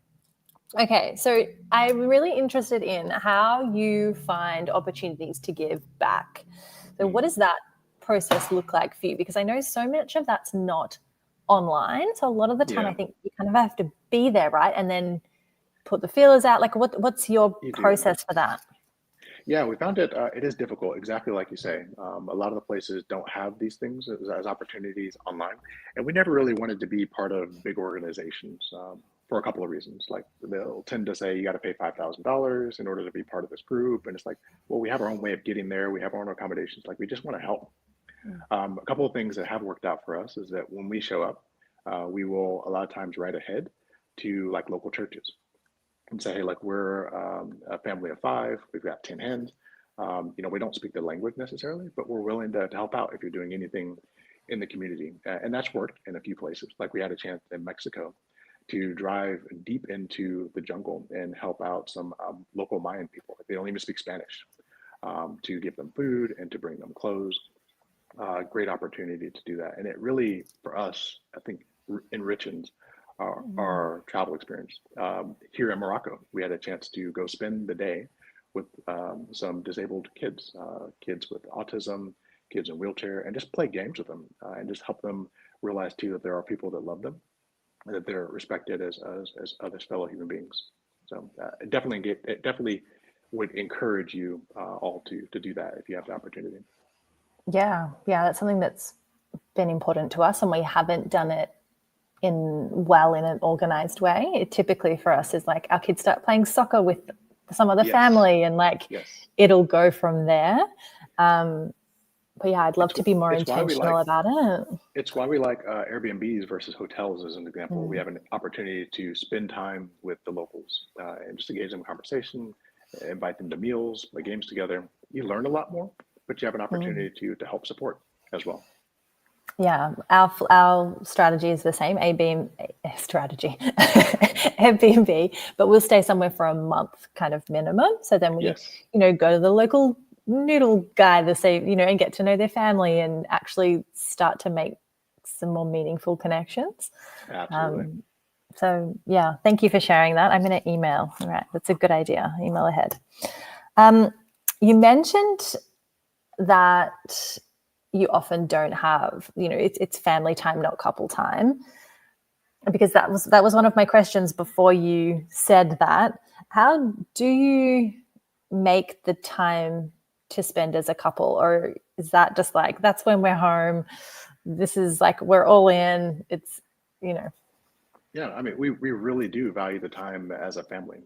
Speaker 1: Okay, so I'm really interested in how you find opportunities to give back. So what does that process look like for you? Because I know so much of that's not online. So a lot of the time I think you kind of have to be there, right? And then put the feelers out. Like what's your process for that?
Speaker 2: Yeah, we found it is difficult, exactly like you say. A lot of the places don't have these things as opportunities online. And we never really wanted to be part of big organizations for a couple of reasons. Like they'll tend to say you got to pay $5,000 in order to be part of this group. And it's like, well, we have our own way of getting there. We have our own accommodations. Like we just want to help. A couple of things that have worked out for us is that when we show up, we will a lot of times write ahead to like local churches and say, hey, like we're a family of 5, we've got 10 hens. You know, we don't speak the language necessarily, but we're willing to help out if you're doing anything in the community. And that's worked in a few places. Like we had a chance in Mexico to drive deep into the jungle and help out some local Mayan people. They don't even speak Spanish, to give them food and to bring them clothes. Great opportunity to do that. And it really, for us, I think enriches our travel experience. Here in Morocco, we had a chance to go spend the day with some disabled kids, kids with autism, kids in wheelchair, and just play games with them and just help them realize too that there are people that love them and that they're respected as other fellow human beings. So it definitely would encourage you all to do that if you have the opportunity.
Speaker 1: Yeah, that's something that's been important to us, and we haven't done it in an organized way. It typically for us is like our kids start playing soccer with some other family, and like it'll go from there. But yeah, I'd love to be more intentional about it.
Speaker 2: It's why we like Airbnbs versus hotels as an example. We have an opportunity to spend time with the locals and just engage them in conversation, invite them to meals, play games together. You learn a lot more, but you have an opportunity to help support as well.
Speaker 1: Yeah, our strategy is the same, Airbnb, but we'll stay somewhere for a month kind of minimum. So then we, go to the local noodle guy and get to know their family and actually start to make some more meaningful connections.
Speaker 2: Absolutely.
Speaker 1: So yeah, thank you for sharing that. I'm going to email. All right, that's a good idea. Email ahead. You mentioned that you often don't have, it's family time, not couple time, because that was one of my questions before you said that. How do you make the time to spend as a couple, or is that just like, that's when we're home, this is like, we're all in, it's,
Speaker 2: Yeah, I mean, we really do value the time as a family.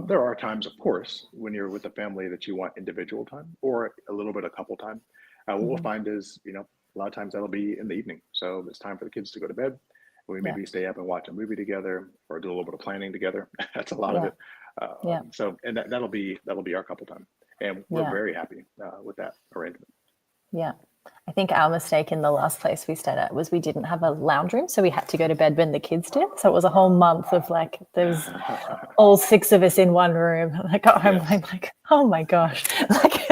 Speaker 2: There are times, of course, when you're with a family that you want individual time or a little bit of couple time. What we'll find is, a lot of times that'll be in the evening. So it's time for the kids to go to bed. We maybe stay up and watch a movie together or do a little bit of planning together. That's a lot of it. So, and that'll be our couple time. And we're very happy with that arrangement.
Speaker 1: Yeah. I think our mistake in the last place we stayed at was we didn't have a lounge room. So we had to go to bed when the kids did. So it was a whole month of like, there's all 6 of us in one room. And I got home, I'm like, oh my gosh. Like,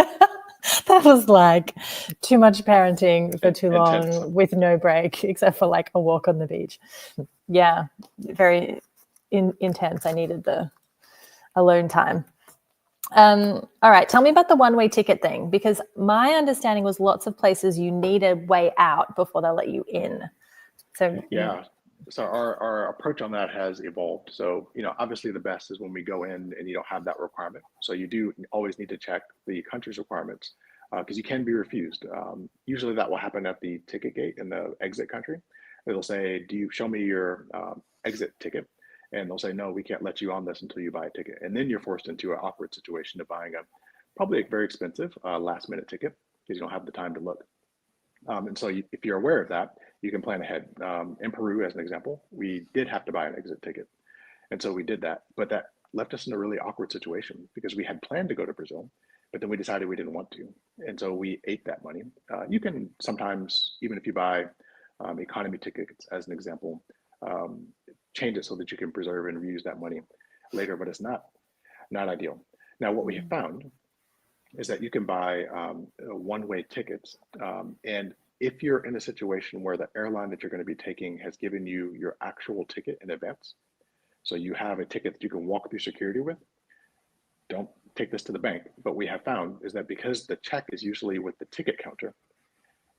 Speaker 1: that was like too much parenting for too long with no break, except for like a walk on the beach. Yeah, very intense. I needed the alone time. All right, tell me about the one-way ticket thing, because my understanding was lots of places you need a way out before they'll let you in. So
Speaker 2: Yeah. So our approach on that has evolved. So, obviously the best is when we go in and you don't have that requirement. So you do always need to check the country's requirements because you can be refused. Usually that will happen at the ticket gate in the exit country. It'll say, do you show me your exit ticket? And they'll say, no, we can't let you on this until you buy a ticket. And then you're forced into an awkward situation of buying probably a very expensive last minute ticket because you don't have the time to look. And so if you're aware of that, you can plan ahead. In Peru, as an example, we did have to buy an exit ticket. And so we did that, but that left us in a really awkward situation because we had planned to go to Brazil, but then we decided we didn't want to. And so we ate that money. You can sometimes, even if you buy economy tickets, as an example, change it so that you can preserve and reuse that money later, but it's not ideal. Now, what we have found is that you can buy one-way tickets. And if you're in a situation where the airline that you're going to be taking has given you your actual ticket in advance, so you have a ticket that you can walk through security with, don't take this to the bank. But we have found is that because the check is usually with the ticket counter,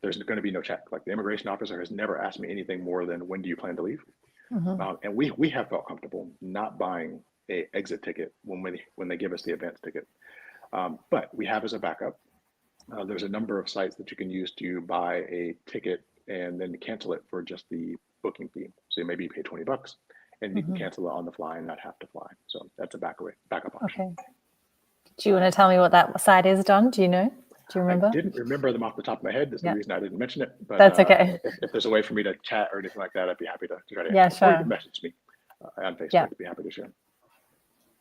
Speaker 2: there's going to be no check. Like the immigration officer has never asked me anything more than when do you plan to leave? And we have felt comfortable not buying a exit ticket when they give us the advance ticket. But we have as a backup, there's a number of sites that you can use to buy a ticket and then cancel it for just the booking fee. So maybe you pay $20 and you can cancel it on the fly and not have to fly. So that's a backup option.
Speaker 1: Okay. Do you want to tell me what that site is, Don? Do you know? Do you remember?
Speaker 2: I didn't remember them off the top of my head. That's the reason I didn't mention it. But
Speaker 1: that's okay.
Speaker 2: If there's a way for me to chat or anything like that, I'd be happy to try to.
Speaker 1: Yeah, sure.
Speaker 2: Or you can message me on Facebook. I'd be happy to share.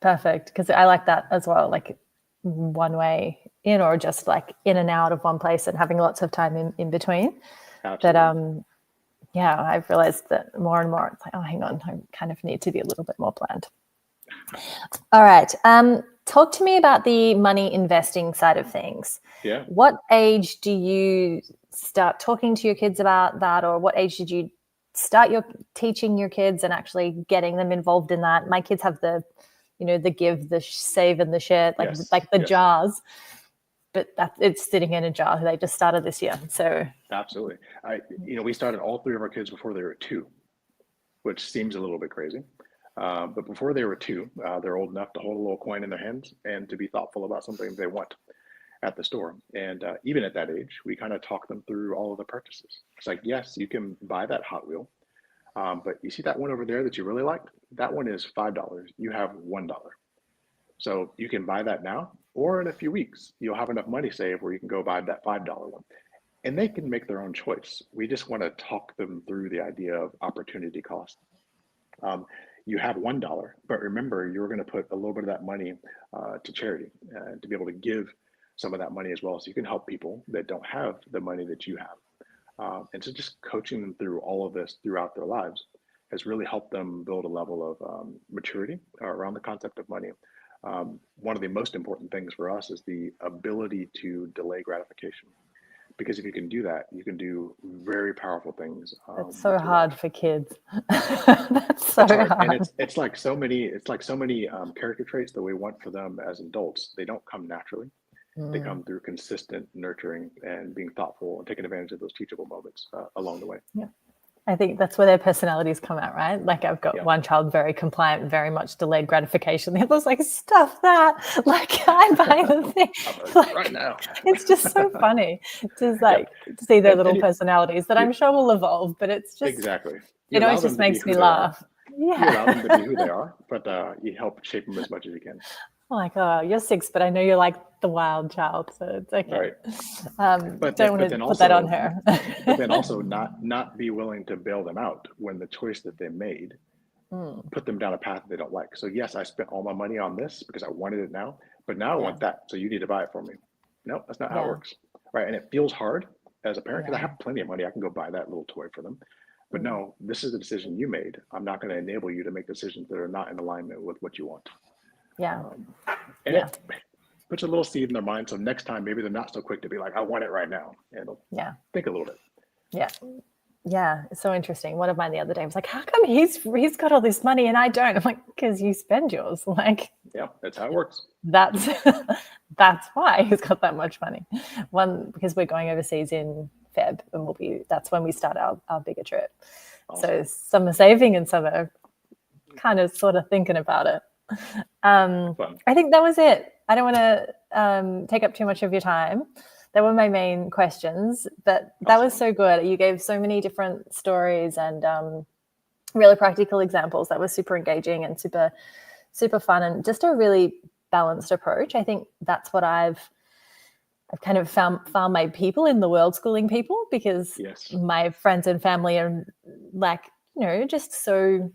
Speaker 1: Perfect, because I like that as well. Like one way in, or just like in and out of one place and having lots of time in between.
Speaker 2: Absolutely.
Speaker 1: But I've realized that more and more it's like, oh, hang on, I kind of need to be a little bit more planned. All right. Talk to me about the money investing side of things.
Speaker 2: Yeah.
Speaker 1: What age do you start talking to your kids about that, or what age did you start teaching your kids and actually getting them involved in that? My kids have the give, the save, and the share, like the jars, but it's sitting in a jar. They just started this year, so
Speaker 2: absolutely. We started all three of our kids before they were 2, which seems a little bit crazy. But before they were 2, they're old enough to hold a little coin in their hands and to be thoughtful about something they want at the store. And even at that age, we kind of talk them through all of the purchases. It's like, yes, you can buy that Hot Wheel, but you see that one over there that you really liked? That one is $5. You have $1. So you can buy that now, or in a few weeks, you'll have enough money saved where you can go buy that $5 one. And they can make their own choice. We just want to talk them through the idea of opportunity cost. You have $1, but remember, you're going to put a little bit of that money to charity to be able to give some of that money as well. So you can help people that don't have the money that you have. And so just coaching them through all of this throughout their lives has really helped them build a level of maturity around the concept of money. One of the most important things for us is the ability to delay gratification. Because if you can do that, you can do very powerful things.
Speaker 1: It's so hard for kids. That's so hard.
Speaker 2: And it's like so many character traits that we want for them as adults. They don't come naturally. They come through consistent nurturing and being thoughtful and taking advantage of those teachable moments along the way.
Speaker 1: Yeah. I think that's where their personalities come out, right? Like I've got one child very compliant, very much delayed gratification. The other's like, stuff that. Like I buy the thing. Like,
Speaker 2: right now.
Speaker 1: It's just so funny to see their little personalities that I'm sure will evolve, but it's just
Speaker 2: exactly.
Speaker 1: It always just makes me laugh.
Speaker 2: Yeah. You allow them to be who they are, but you help shape them as much as you can.
Speaker 1: Like, oh, you're 6, but I know you're like the wild child, so it's okay.
Speaker 2: Right.
Speaker 1: But don't want to put that on her.
Speaker 2: But then also not be willing to bail them out when the choice that they made put them down a path they don't like. So yes, I spent all my money on this because I wanted it now, but now I want that. So you need to buy it for me. No, that's not how it works. Right. And it feels hard as a parent because I have plenty of money. I can go buy that little toy for them. But no, this is the decision you made. I'm not going to enable you to make decisions that are not in alignment with what you want.
Speaker 1: Yeah.
Speaker 2: It puts a little seed in their mind. So next time, maybe they're not so quick to be like, I want it right now. And they'll think a little bit.
Speaker 1: Yeah. Yeah, it's so interesting. One of mine the other day was like, how come he's got all this money and I don't? I'm like, because you spend yours. Like,
Speaker 2: Yeah, that's how it works.
Speaker 1: that's that's why he's got that much money. One, because we're going overseas in Feb, and that's when we start our bigger trip.
Speaker 2: Awesome.
Speaker 1: So some are saving and some are kind of sort of thinking about it. I think that was it. I don't want to take up too much of your time. That were my main questions, but that was so good. You gave so many different stories and really practical examples that were super engaging and super, super fun, and just a really balanced approach. I think that's what I've kind of found my people in the world schooling people, because my friends and family are like, just so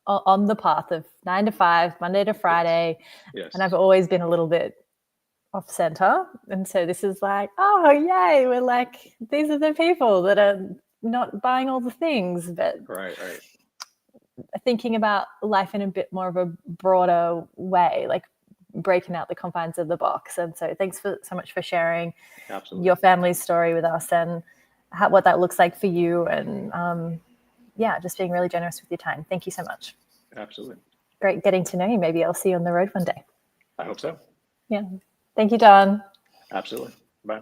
Speaker 1: on the path of 9 to 5, Monday to Friday. And I've always been a little bit off center. And so this is like, oh, yay. We're like, these are the people that are not buying all the things, but thinking about life in a bit more of a broader way, like breaking out the confines of the box. And so thanks so much for sharing your family's story with us and what that looks like for you. And just being really generous with your time. Thank you so much.
Speaker 2: Absolutely.
Speaker 1: Great getting to know you. Maybe I'll see you on the road one day.
Speaker 2: I hope so.
Speaker 1: Yeah. Thank you, Don.
Speaker 2: Absolutely. Bye.